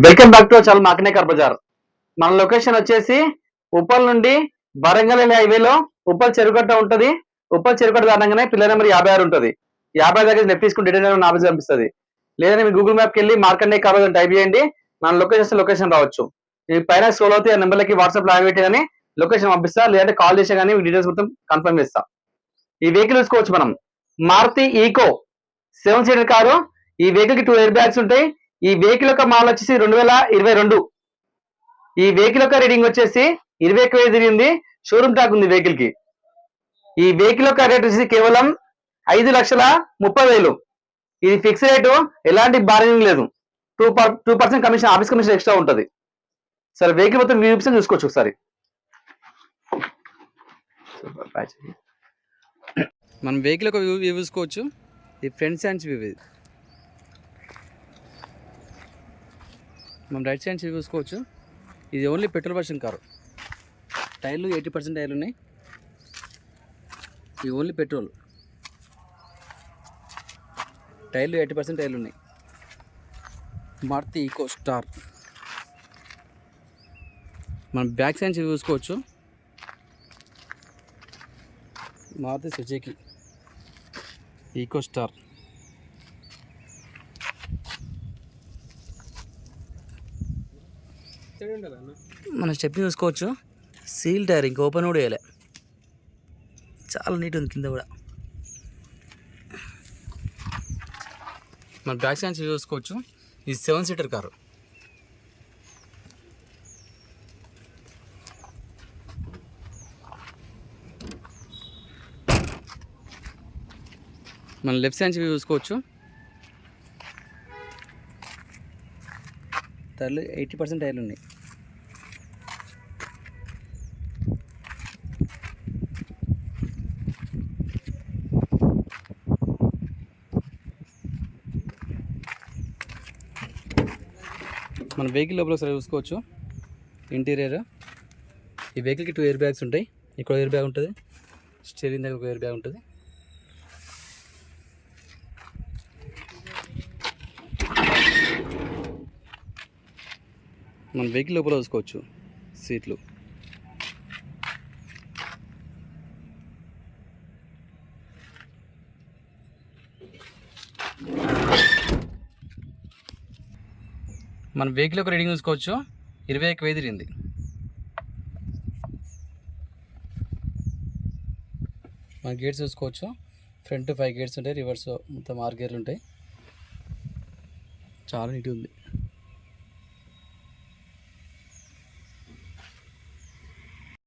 Welcome back to చాలా మాకనేకర్ బజార్. మన location వచ్చేసి ఉప్పల్ నుండి వరంగల్ హైవేలో ఉప్పల్ చెరుకట్ట ఉంటది. ఉప్పల్ చెరుకట్ట దాటంగానే పిల్లర్ నెంబర్ 56 ఉంటది. 50 దగ్గర లెఫ్ట్ తీసుకుని డీటెయిల్ ఆఫీస్ కనిపిస్తుంది. లేదంటే మీ గూగుల్ మ్యాప్కి వెళ్ళి మార్కండే కాబోదని టైప్ చేయండి. మన లొకేషన్ రావచ్చు. ఈ పైన స్క్రోల్ అవుతే ఆ నెంబర్లకి వాట్సాప్ లో యాడ్ పెట్టి కానీ లొకేషన్ పంపిస్తా, లేదంటే కాల్ చేసే కానీ డీటెయిల్స్ మొత్తం కన్ఫర్మ్ చేస్తా. ఈ వెహికల్ చూసుకోవచ్చు మనం. Maruti Eeco 7 seater car. ఈ వెహికల్ కి 2 ఎయిర్ బ్యాగ్స్ ఉంటాయి. ఈ వెహికల్ యొక్క మోడల్ వచ్చేసి 2022. ఈ వెహికల్ యొక్క రీడింగ్ వచ్చేసి 21,000 తిరిగింది. షోరూమ్ ట్యాగ్ ఉంది వెహికల్ కి. ఈ వెహికల్ యొక్క రేట్ వచ్చేసి కేవలం 5,30,000. ఇది ఫిక్స్ రేటు, ఎలాంటి బార్గెనింగ్ లేదు. 2% కమిషన్, ఆఫీస్ కమిషన్ ఎక్స్ట్రా ఉంటుంది. సరే వెహికల్ మొత్తం చూసుకోవచ్చు ఒకసారి. మనం వెహికల్ ఒక వ్యూ చూసుకోవచ్చు. ఈ ఫ్రంట్ సైడ్స్ వ్యూ ఇది. మనం రైట్ సైడ్ చూసుకోవచ్చు. ఇది ఓన్లీ పెట్రోల్ వర్షన్ కారు. టైర్లు 80% టైర్లు ఉన్నాయి. ఇది ఓన్లీ పెట్రోల్. టైర్లు 80% టైర్లు ఉన్నాయి. Maruti Eeco star. మనం బ్యాక్ సైడ్ చూసుకోవచ్చు. Maruti Suzuki Eeco star. మన స్టెప్ చూసుకోవచ్చు. సీల్ టైర్, ఇంకా ఓపెన్ కూడా వేయలే. చాలా నీట్ ఉంది కింద కూడా. మన బ్యాక్ సైడ్ చూసుకోవచ్చు. ఇది 7 సీటర్ కారు. మన లెఫ్ట్ సైడ్ చూసుకోవచ్చు. టైర్లు 80% టైర్లు ఉన్నాయి. మన వెహికల్ లోపల ఒకసారి చూసుకోవచ్చు. ఇంటీరియర్. ఈ వెహికల్కి 2 ఎయిర్ బ్యాగ్స్ ఉంటాయి. ఇక్కడ ఎయిర్ బ్యాగ్ ఉంటుంది, స్టీరింగ్ దగ్గర ఒక ఎయిర్ బ్యాగ్ ఉంటుంది. మన వెహికల్ లోపల చూసుకోవచ్చు సీట్లు. మన వెహికల్ యొక్క రీడింగ్ చూసుకోవచ్చు. 21,000 తిరిగింది. మన గేట్స్ చూసుకోవచ్చు. ఫ్రంట్ 5 గేట్స్ ఉంటాయి, రివర్స్ మొత్తం 6 గేర్లు ఉంటాయి. చాలా నీట్గా ఉంది.